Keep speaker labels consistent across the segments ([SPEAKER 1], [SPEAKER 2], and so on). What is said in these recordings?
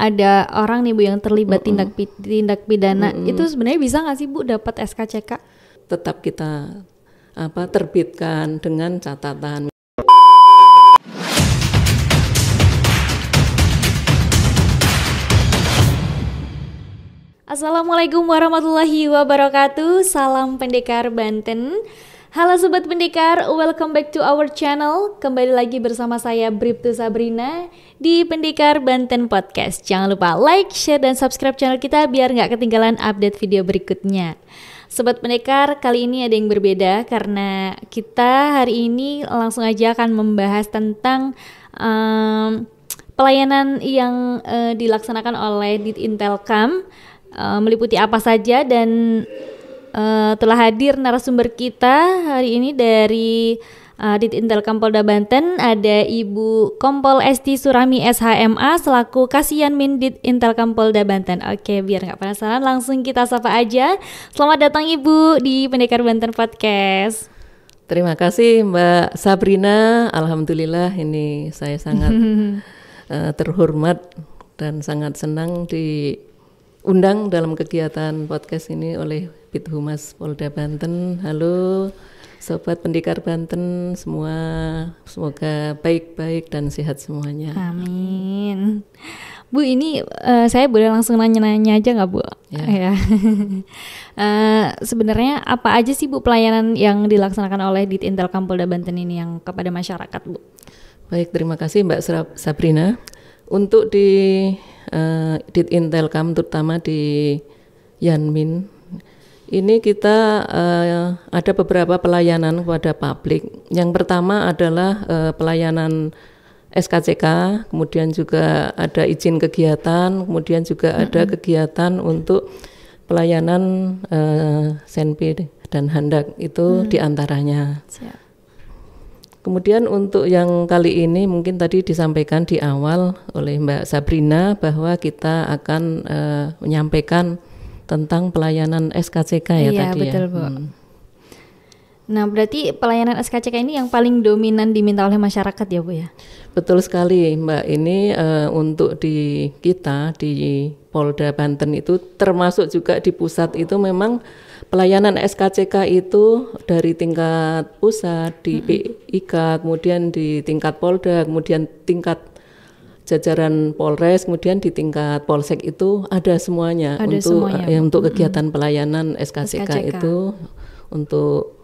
[SPEAKER 1] ada orang nih Bu yang terlibat tindak pidana, itu sebenarnya bisa nggak sih Bu dapat SKCK?
[SPEAKER 2] Tetap kita terbitkan dengan catatan.
[SPEAKER 1] Assalamualaikum warahmatullahi wabarakatuh. Salam Pendekar Banten. Halo Sobat Pendekar, welcome back to our channel. Kembali lagi bersama saya Bribtu Sabrina di Pendekar Banten Podcast. Jangan lupa like, share, dan subscribe channel kita biar nggak ketinggalan update video berikutnya. Sobat Pendekar, kali ini ada yang berbeda karena kita hari ini langsung aja akan membahas tentang pelayanan yang dilaksanakan oleh Ditintelkam. Meliputi apa saja, dan telah hadir narasumber kita hari ini dari Ditintelkam Polda Banten. Ada Ibu Kompol Esti Surami SHMA selaku Kasyanmin Ditintelkam Polda Banten. Oke, biar nggak penasaran langsung kita sapa aja. Selamat datang Ibu di Pendekar Banten Podcast.
[SPEAKER 2] Terima kasih Mbak Sabrina. Alhamdulillah ini saya sangat terhormat dan sangat senang diundang dalam kegiatan podcast ini oleh Bithumas Polda Banten. Halo Sobat Pendekar Banten semua, semoga baik-baik dan sehat semuanya.
[SPEAKER 1] Amin. Bu, ini saya boleh langsung nanya-nanya aja nggak Bu? Ya. Sebenarnya apa aja sih Bu pelayanan yang dilaksanakan oleh Ditintelkam Polda Banten ini yang kepada masyarakat Bu?
[SPEAKER 2] Baik, terima kasih Mbak Sabrina. Untuk di Ditintelkam terutama di Yanmin ini kita ada beberapa pelayanan kepada publik. Yang pertama adalah pelayanan SKCK, kemudian juga ada izin kegiatan, kemudian juga ada kegiatan untuk pelayanan senpi dan handak, itu diantaranya.
[SPEAKER 1] Siap.
[SPEAKER 2] Kemudian untuk yang kali ini mungkin tadi disampaikan di awal oleh Mbak Sabrina bahwa kita akan menyampaikan tentang pelayanan SKCK ya
[SPEAKER 1] iya,
[SPEAKER 2] tadi
[SPEAKER 1] betul,
[SPEAKER 2] ya.
[SPEAKER 1] Bu. Nah, berarti pelayanan SKCK ini yang paling dominan diminta oleh masyarakat ya Bu ya?
[SPEAKER 2] Betul sekali Mbak, ini untuk di kita di Polda Banten itu termasuk juga di pusat itu memang pelayanan SKCK itu dari tingkat pusat di PIK, kemudian di tingkat Polda, kemudian tingkat jajaran Polres, kemudian di tingkat Polsek itu ada semuanya. Ada untuk semuanya. Untuk kegiatan pelayanan SKCK itu untuk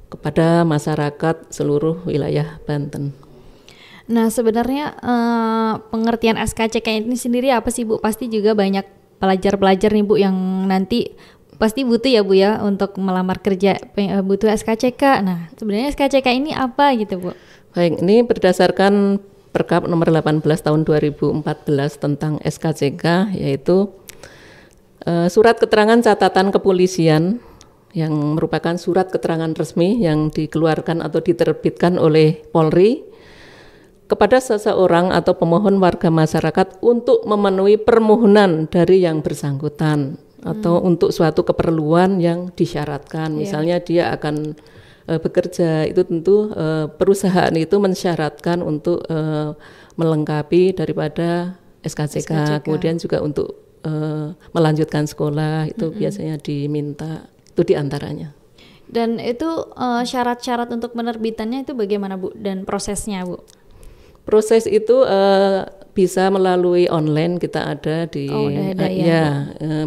[SPEAKER 2] kepada masyarakat seluruh wilayah Banten.
[SPEAKER 1] Nah, sebenarnya pengertian SKCK ini sendiri apa sih Bu? Pasti juga banyak pelajar-pelajar nih Bu yang nanti pasti butuh ya Bu ya untuk melamar kerja, butuh SKCK. Nah, sebenarnya SKCK ini apa gitu Bu?
[SPEAKER 2] Baik, ini berdasarkan Perkap nomor 18 tahun 2014 tentang SKCK, yaitu surat keterangan catatan kepolisian yang merupakan surat keterangan resmi yang dikeluarkan atau diterbitkan oleh Polri kepada seseorang atau pemohon warga masyarakat untuk memenuhi permohonan dari yang bersangkutan atau untuk suatu keperluan yang disyaratkan. Misalnya dia akan bekerja, itu tentu perusahaan itu mensyaratkan untuk melengkapi daripada SKCK. Kemudian juga untuk melanjutkan sekolah itu biasanya diminta, itu diantaranya.
[SPEAKER 1] Dan itu syarat-syarat untuk penerbitannya itu bagaimana Bu, dan prosesnya Bu?
[SPEAKER 2] Proses itu bisa melalui online, kita ada di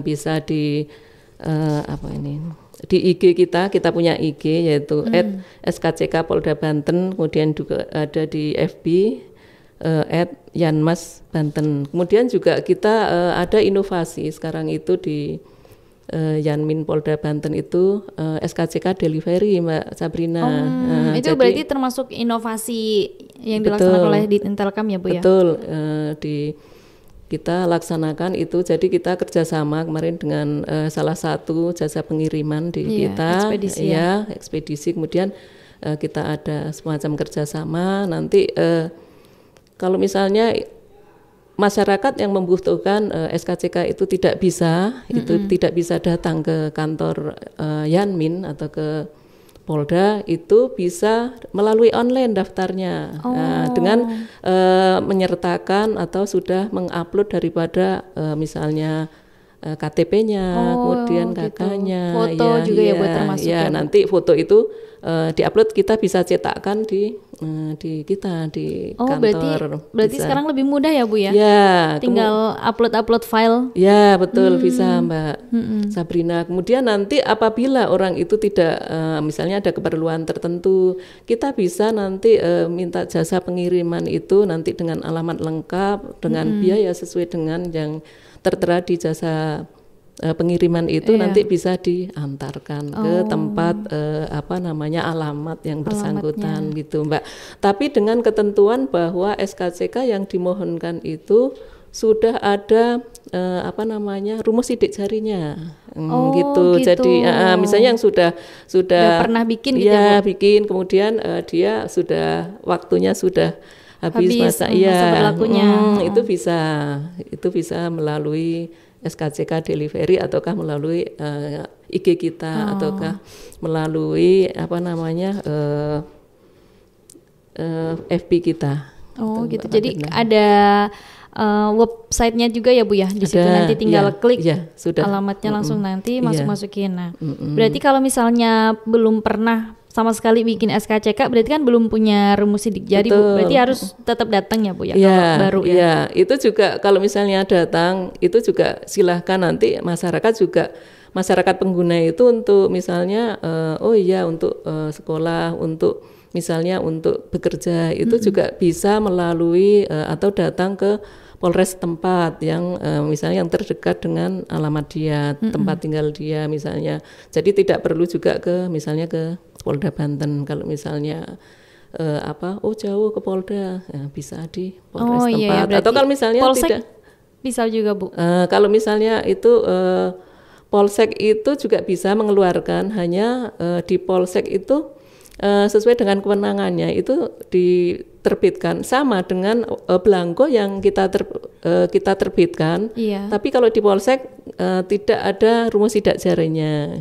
[SPEAKER 2] bisa di di IG kita punya IG yaitu @SKCK Polda Banten, kemudian juga ada di FB @Yanmas Banten. Kemudian juga kita ada inovasi sekarang itu di Yanmin Polda Banten itu SKCK delivery Mbak Sabrina.
[SPEAKER 1] Itu jadi, berarti termasuk inovasi yang dilaksanakan oleh Ditintelkam ya Bu ya?
[SPEAKER 2] Betul, kita laksanakan itu. Jadi kita kerjasama kemarin dengan salah satu jasa pengiriman di kita, ekspedisi. Kemudian kita ada semacam kerjasama. Nanti kalau misalnya masyarakat yang membutuhkan SKCK itu tidak bisa, itu tidak bisa datang ke kantor Yanmin atau ke Polda itu bisa melalui online daftarnya. Dengan menyertakan atau sudah mengupload daripada misalnya KTP-nya, kemudian KK-nya,
[SPEAKER 1] foto juga ya buat termasuk
[SPEAKER 2] ya, nanti foto itu diupload, kita bisa cetakkan di kita di kantor.
[SPEAKER 1] Berarti sekarang lebih mudah ya Bu ya?
[SPEAKER 2] Ya,
[SPEAKER 1] tinggal upload file.
[SPEAKER 2] Ya betul, bisa Mbak Sabrina. Kemudian nanti apabila orang itu tidak misalnya ada keperluan tertentu, kita bisa nanti minta jasa pengiriman itu nanti dengan alamat lengkap, dengan biaya sesuai dengan yang tertera di jasa pengiriman itu, nanti bisa diantarkan ke tempat alamat yang bersangkutan gitu Mbak. Tapi dengan ketentuan bahwa SKCK yang dimohonkan itu sudah ada rumus sidik jarinya. Gitu. Jadi misalnya yang sudah
[SPEAKER 1] pernah bikin
[SPEAKER 2] gitu ya, bikin, kemudian dia sudah waktunya sudah habis masa berlakunya. Itu bisa melalui SKCK delivery ataukah melalui IG kita ataukah melalui FB kita.
[SPEAKER 1] Gitu. Jadi ada websitenya juga ya Bu ya, di situ nanti tinggal klik alamatnya langsung nanti masukin. Nah, berarti kalau misalnya belum pernah sama sekali bikin SKCK, berarti kan belum punya rumus sidik jari Bu. Berarti harus tetap datang ya Bu ya, kalau baru ya.
[SPEAKER 2] Iya, itu juga kalau misalnya datang itu juga silahkan, nanti masyarakat pengguna itu untuk misalnya untuk sekolah, untuk misalnya untuk bekerja itu juga bisa melalui atau datang ke Polres tempat yang misalnya yang terdekat dengan alamat dia, tempat tinggal dia misalnya. Jadi tidak perlu juga misalnya ke Polda Banten. Kalau misalnya jauh ke Polda, bisa di Polres tempat.
[SPEAKER 1] Iya,
[SPEAKER 2] atau kalau misalnya
[SPEAKER 1] Polsek
[SPEAKER 2] tidak
[SPEAKER 1] bisa juga Bu.
[SPEAKER 2] Kalau misalnya itu Polsek itu juga bisa mengeluarkan, hanya di Polsek itu sesuai dengan kewenangannya itu diterbitkan sama dengan belangko yang kita terbitkan. Tapi kalau di Polsek tidak ada rumus sidik jarinya.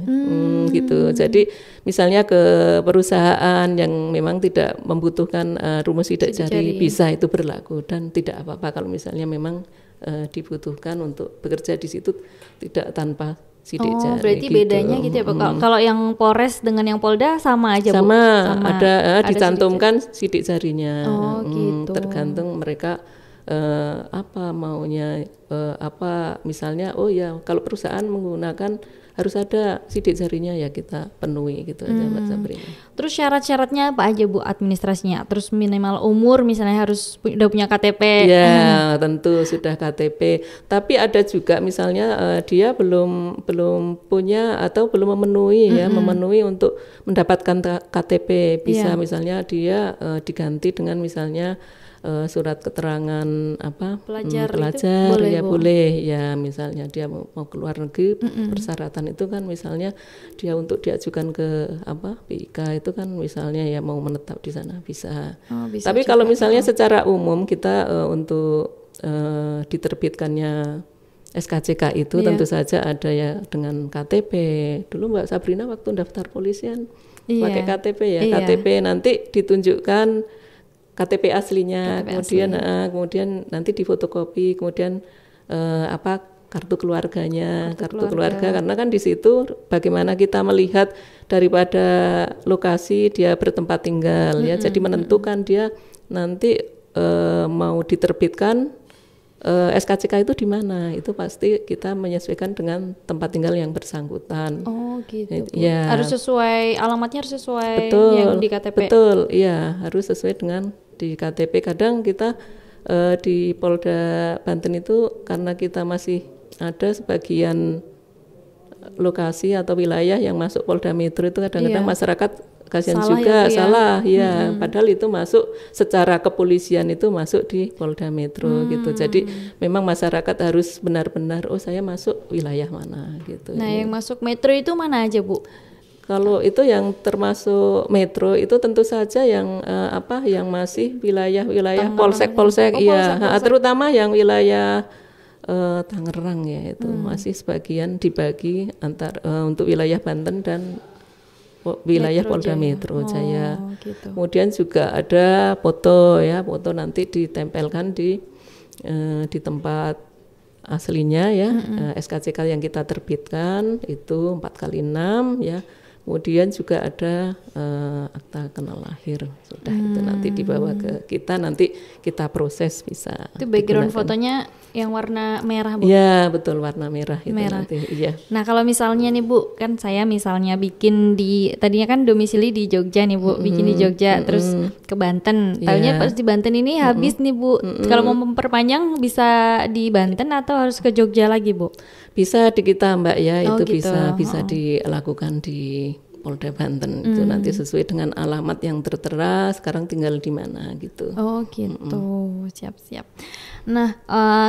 [SPEAKER 2] Gitu. Jadi misalnya ke perusahaan yang memang tidak membutuhkan rumus sidik jari, bisa itu berlaku, dan tidak apa-apa kalau misalnya memang dibutuhkan untuk bekerja di situ tidak tanpa sidik jari.
[SPEAKER 1] Berarti gitu. Bedanya gitu ya Pak. Kalau yang Polres dengan yang Polda sama aja Bu?
[SPEAKER 2] Sama. Ada dicantumkan sidik jarinya.
[SPEAKER 1] Gitu.
[SPEAKER 2] Tergantung mereka apa maunya, misalnya kalau perusahaan menggunakan harus ada sidik jarinya, ya kita penuhi gitu aja Mbak Sabrina.
[SPEAKER 1] Terus syarat-syaratnya apa aja Bu, administrasinya? Terus minimal umur misalnya harus udah punya KTP?
[SPEAKER 2] Ya tentu sudah KTP. Tapi ada juga misalnya dia belum punya atau belum memenuhi memenuhi untuk mendapatkan KTP. Bisa misalnya dia diganti dengan misalnya surat keterangan pelajar boleh ya, misalnya dia mau keluar negeri, persyaratan itu kan misalnya dia untuk diajukan ke PIK itu kan misalnya ya mau menetap di sana bisa. Tapi kalau misalnya secara umum kita untuk diterbitkannya SKCK itu tentu saja ada ya dengan KTP. Dulu Mbak Sabrina waktu daftar polisian pakai KTP ya. KTP nanti ditunjukkan KTP aslinya, kemudian nanti difotokopi, kemudian kartu keluarganya, kartu keluarga, karena kan di situ bagaimana kita melihat daripada lokasi dia bertempat tinggal ya, jadi menentukan dia nanti mau diterbitkan SKCK itu di mana, itu pasti kita menyesuaikan dengan tempat tinggal yang bersangkutan.
[SPEAKER 1] Gitu. Ya. Harus sesuai, alamatnya harus sesuai yang di KTP.
[SPEAKER 2] Betul, iya harus sesuai dengan di KTP. Kadang kita di Polda Banten itu karena kita masih ada sebagian lokasi atau wilayah yang masuk Polda Metro itu kadang-kadang masyarakat kasihan juga salah ya, padahal itu masuk secara kepolisian, itu masuk di Polda Metro gitu. Jadi memang masyarakat harus benar-benar saya masuk wilayah mana gitu.
[SPEAKER 1] Nah, yang masuk Metro itu mana aja Bu?
[SPEAKER 2] Kalau itu yang termasuk Metro itu tentu saja yang yang masih wilayah-wilayah polsek-polsek terutama yang wilayah Tangerang ya, itu masih sebagian dibagi untuk wilayah Banten dan wilayah
[SPEAKER 1] Metro
[SPEAKER 2] Polda
[SPEAKER 1] Jaya.
[SPEAKER 2] Metro Jaya.
[SPEAKER 1] Gitu.
[SPEAKER 2] Kemudian juga ada foto ya, foto nanti ditempelkan di tempat aslinya ya, SKCK yang kita terbitkan itu 4x6 ya. Kemudian juga ada akta kenal lahir, sudah itu nanti dibawa ke kita, nanti kita proses bisa.
[SPEAKER 1] Itu background
[SPEAKER 2] digunakan.
[SPEAKER 1] fotonya yang warna merah, Bu?
[SPEAKER 2] Iya betul, warna merah itu
[SPEAKER 1] Merah.
[SPEAKER 2] nanti. Iya.
[SPEAKER 1] Nah kalau misalnya nih Bu, kan saya misalnya bikin tadinya kan domisili di Jogja nih Bu, bikin di Jogja, terus ke Banten. Taunya pas di Banten ini habis nih Bu. Kalau mau memperpanjang bisa di Banten atau harus ke Jogja lagi Bu?
[SPEAKER 2] Bisa di kita Mbak ya, itu
[SPEAKER 1] gitu.
[SPEAKER 2] bisa dilakukan di Polda Banten itu nanti sesuai dengan alamat yang tertera sekarang tinggal di mana gitu.
[SPEAKER 1] Oh gitu, siap-siap. Nah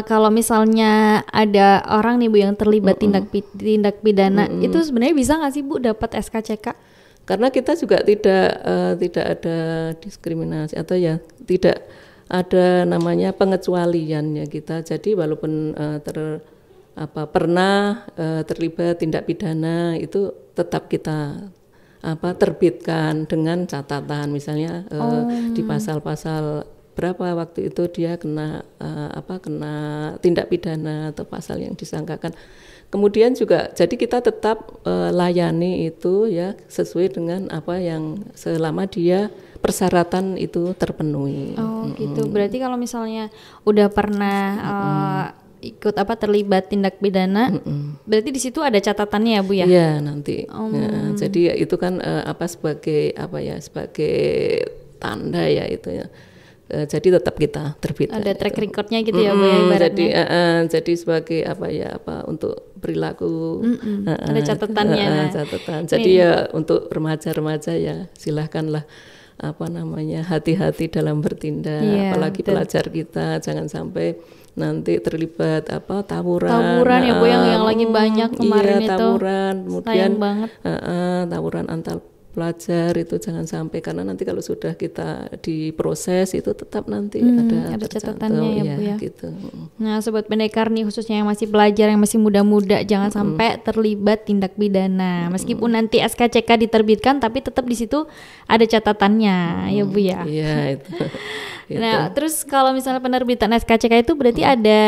[SPEAKER 1] kalau misalnya ada orang nih Bu yang terlibat tindak pidana, itu sebenarnya bisa nggak sih Bu dapat SKCK?
[SPEAKER 2] Karena kita juga tidak ada diskriminasi atau ya tidak ada namanya pengecualian ya kita. Jadi walaupun pernah terlibat tindak pidana itu tetap kita terbitkan dengan catatan misalnya di pasal-pasal berapa waktu itu dia kena kena tindak pidana atau pasal yang disangkakan. Kemudian juga jadi kita tetap layani itu ya sesuai dengan apa yang selama dia persyaratan itu terpenuhi.
[SPEAKER 1] Oh gitu. Berarti kalau misalnya udah pernah ikut terlibat tindak pidana, berarti di situ ada catatannya ya Bu ya?
[SPEAKER 2] Iya nanti. Ya, jadi itu kan sebagai sebagai tanda ya itu ya. Jadi tetap kita terbitkan.
[SPEAKER 1] Ada track recordnya gitu ya Bu ya ibaratnya.
[SPEAKER 2] Jadi sebagai untuk perilaku.
[SPEAKER 1] Ada catatannya.
[SPEAKER 2] Catatan. Jadi ya untuk remaja-remaja ya silahkanlah hati-hati dalam bertindak, apalagi pelajar kita jangan sampai nanti terlibat tawuran
[SPEAKER 1] ya Bu yang lagi banyak kemarin itu.
[SPEAKER 2] Tawuran, kemudian
[SPEAKER 1] sayang banget.
[SPEAKER 2] Tawuran antar pelajar itu jangan sampai, karena nanti kalau sudah kita diproses itu tetap nanti ada
[SPEAKER 1] catatannya ya Bu ya.
[SPEAKER 2] Gitu.
[SPEAKER 1] Nah Sobat Pendekar nih khususnya yang masih belajar, yang masih muda-muda, jangan sampai terlibat tindak pidana. Meskipun nanti SKCK diterbitkan tapi tetap di situ ada catatannya ya Bu ya.
[SPEAKER 2] Iya itu.
[SPEAKER 1] Nah terus kalau misalnya penerbitan SKCK itu berarti ada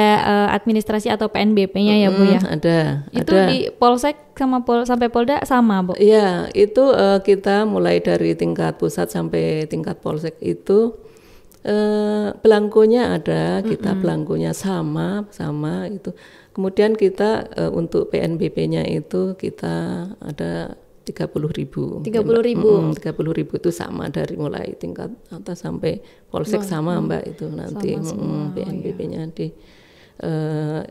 [SPEAKER 1] administrasi atau PNBP-nya ya Bu ya?
[SPEAKER 2] Ada.
[SPEAKER 1] Itu di Polsek sama sampai Polda sama Bu?
[SPEAKER 2] Iya itu kita mulai dari tingkat pusat sampai tingkat Polsek itu belangkonya ada, kita belangkonya sama itu. Kemudian kita untuk PNBP-nya itu kita ada 30.000.
[SPEAKER 1] 30.000.
[SPEAKER 2] 30.000 itu sama dari mulai tingkat atas sampai Polsek sama Mbak itu nanti PNBP-nya di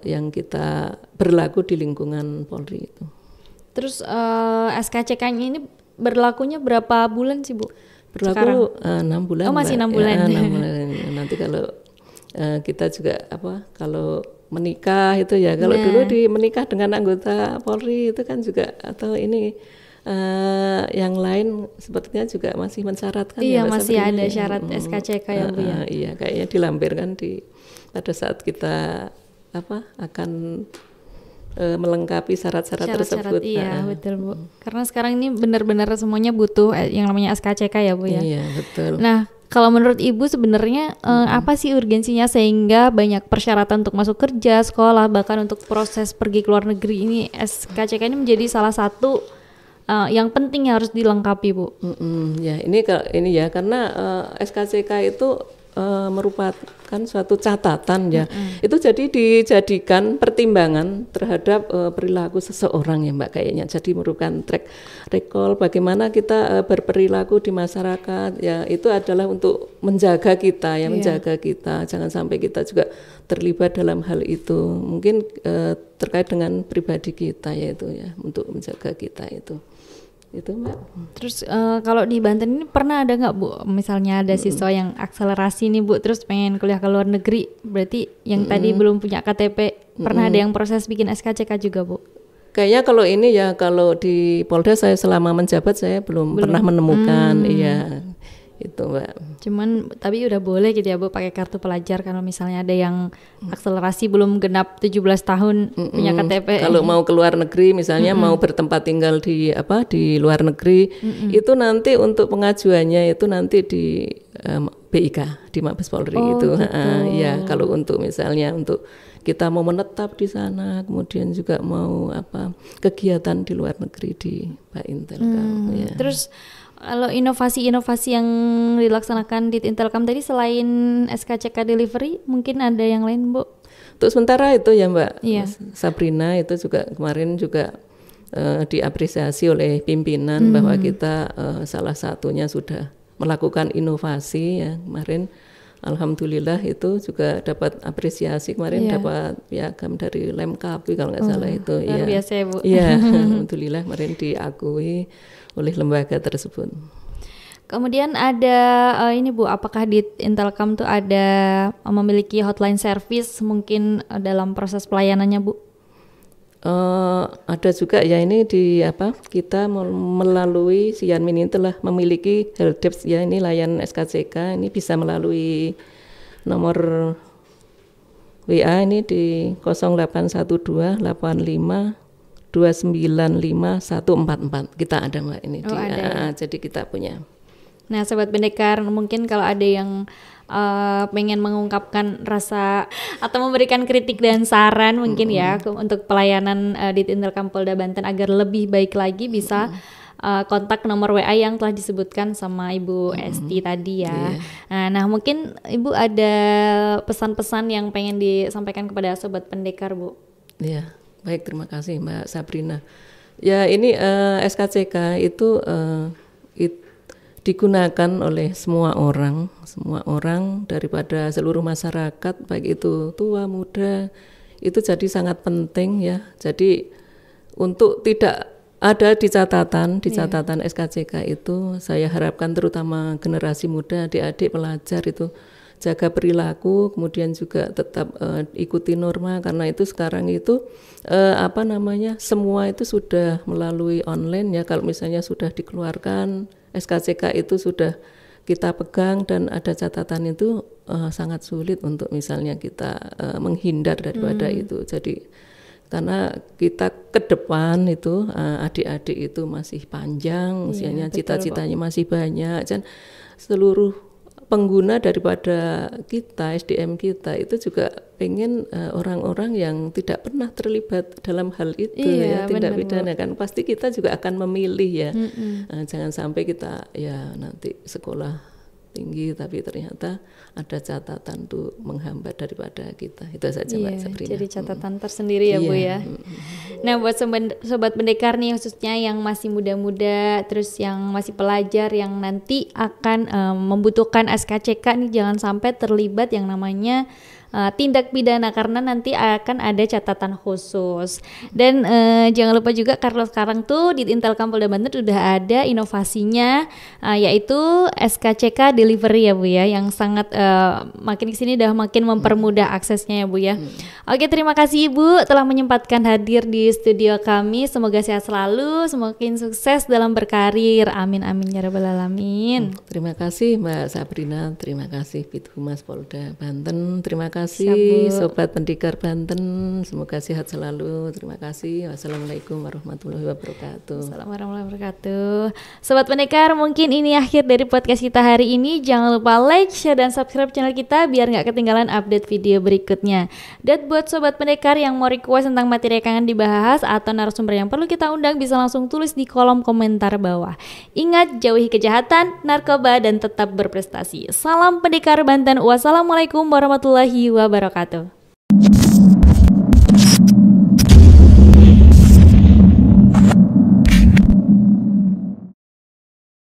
[SPEAKER 2] yang kita berlaku di lingkungan Polri itu.
[SPEAKER 1] Terus SKCK-nya ini berlakunya berapa bulan sih Bu?
[SPEAKER 2] Berlaku 6 bulan.
[SPEAKER 1] Oh masih 6
[SPEAKER 2] Mbak.
[SPEAKER 1] bulan.
[SPEAKER 2] Ya, 6 bulan. Nanti kalau kita juga kalau menikah itu ya, kalau dulu menikah dengan anggota Polri itu kan juga atau ini yang lain sepertinya juga masih mensyaratkan.
[SPEAKER 1] Iya masih ada syarat SKCK ya Bu ya.
[SPEAKER 2] Iya kayaknya dilampirkan pada saat kita akan melengkapi syarat-syarat tersebut.
[SPEAKER 1] Iya betul Bu. Karena sekarang ini benar-benar semuanya butuh yang namanya SKCK ya Bu ya.
[SPEAKER 2] Iya betul.
[SPEAKER 1] Nah kalau menurut Ibu sebenarnya apa sih urgensinya sehingga banyak persyaratan untuk masuk kerja, sekolah, bahkan untuk proses pergi ke luar negeri ini SKCK ini menjadi salah satu yang penting yang harus dilengkapi Bu.
[SPEAKER 2] Ya ini ya karena SKCK itu merupakan suatu catatan ya. Itu jadi dijadikan pertimbangan terhadap perilaku seseorang ya Mbak kayaknya. Jadi merupakan track record bagaimana kita berperilaku di masyarakat ya, itu adalah untuk menjaga kita ya, menjaga kita jangan sampai kita juga terlibat dalam hal itu. Mungkin terkait dengan pribadi kita yaitu ya, untuk menjaga kita itu Mbak.
[SPEAKER 1] Terus kalau di Banten ini pernah ada nggak Bu, misalnya ada siswa yang akselerasi nih Bu, terus pengen kuliah ke luar negeri, berarti yang tadi belum punya KTP, pernah ada yang proses bikin SKCK juga Bu?
[SPEAKER 2] Kayaknya kalau ini ya, kalau di Polda saya selama menjabat saya belum pernah menemukan, iya Itu Mbak.
[SPEAKER 1] Cuman tapi udah boleh gitu ya Bu pakai kartu pelajar kalau misalnya ada yang akselerasi belum genap 17 tahun punya KTP.
[SPEAKER 2] Kalau mau keluar negeri misalnya mau bertempat tinggal di luar negeri, itu nanti untuk pengajuannya itu nanti di BIK di Mabes Polri itu.
[SPEAKER 1] Gitu.
[SPEAKER 2] Ya, kalau untuk misalnya untuk kita mau menetap di sana, kemudian juga mau kegiatan di luar negeri di Pak Intelkam. Ya.
[SPEAKER 1] Terus kalau inovasi-inovasi yang dilaksanakan di Intelkam tadi selain SKCK delivery, mungkin ada yang lain, Bu?
[SPEAKER 2] Untuk sementara itu ya Mbak,
[SPEAKER 1] Iya.
[SPEAKER 2] Sabrina itu juga kemarin juga diapresiasi oleh pimpinan bahwa kita salah satunya sudah melakukan inovasi ya kemarin. Alhamdulillah itu juga dapat apresiasi kemarin, dapat piagam dari Lemkapi kalau nggak salah itu.
[SPEAKER 1] Luar biasa ya Bu.
[SPEAKER 2] Iya, alhamdulillah kemarin diakui oleh lembaga tersebut.
[SPEAKER 1] Kemudian ada ini Bu, apakah di Intelkam tuh ada memiliki hotline service mungkin dalam proses pelayanannya Bu?
[SPEAKER 2] Ada juga ya ini kita melalui Sianmin ini telah memiliki helpdesk ya, ini layan SKCK ini bisa melalui nomor WA ini di 0812 85 295 144. Kita ada Mbak ini jadi kita punya.
[SPEAKER 1] Nah, Sobat Pendekar, mungkin kalau ada yang pengen mengungkapkan rasa atau memberikan kritik dan saran mungkin ya untuk pelayanan di Intelkam Polda Banten agar lebih baik lagi bisa kontak nomor WA yang telah disebutkan sama Ibu Esti tadi ya. Nah, mungkin Ibu ada pesan-pesan yang pengen disampaikan kepada Sobat Pendekar, Bu?
[SPEAKER 2] Iya, baik, terima kasih Mbak Sabrina. Ya, ini SKCK itu digunakan oleh semua orang daripada seluruh masyarakat, baik itu tua muda, itu jadi sangat penting ya. Jadi untuk tidak ada di catatan SKCK itu, saya harapkan terutama generasi muda, adik-adik pelajar itu jaga perilaku, kemudian juga tetap ikuti norma, karena itu sekarang itu semua itu sudah melalui online ya. Kalau misalnya sudah dikeluarkan SKCK itu sudah kita pegang dan ada catatan itu sangat sulit untuk misalnya kita menghindar daripada itu. Jadi karena kita ke depan itu adik-adik itu masih panjang usianya, cita-citanya masih banyak, dan seluruh pengguna daripada kita, SDM kita itu juga pengen orang-orang yang tidak pernah terlibat dalam hal itu ya, tindak pidana kan, pasti kita juga akan memilih ya. Jangan sampai kita ya nanti sekolah tinggi tapi ternyata ada catatan tuh menghambat daripada kita. Itu saja Mbak Sabrina.
[SPEAKER 1] Jadi catatan tersendiri ya Bu ya. Nah, buat sobat pendekar nih khususnya yang masih muda-muda, terus yang masih pelajar yang nanti akan membutuhkan SKCK nih, jangan sampai terlibat yang namanya tindak pidana, karena nanti akan ada catatan khusus. Dan jangan lupa juga karena sekarang tuh di Intelkam Polda Banten sudah ada inovasinya, yaitu SKCK delivery ya Bu ya, yang sangat makin kesini udah makin mempermudah aksesnya ya Bu ya. Oke, terima kasih Ibu telah menyempatkan hadir di studio kami. Semoga sehat selalu, semakin sukses dalam berkarir. Amin amin ya rabbal alamin.
[SPEAKER 2] Terima kasih Mbak Sabrina, terima kasih Bithumas Polda Banten, terima kasih Sobat Pendekar Banten, semoga sehat selalu. Terima kasih. Wassalamualaikum warahmatullahi wabarakatuh.
[SPEAKER 1] Assalamualaikum warahmatullahi wabarakatuh. Sobat Pendekar, mungkin ini akhir dari podcast kita hari ini. Jangan lupa like, share, dan subscribe channel kita biar nggak ketinggalan update video berikutnya. Dan buat Sobat Pendekar yang mau request tentang materi yang akan dibahas atau narasumber yang perlu kita undang, bisa langsung tulis di kolom komentar bawah. Ingat, jauhi kejahatan, narkoba, dan tetap berprestasi. Salam Pendekar Banten. Wassalamualaikum warahmatullahi wabarakatuh.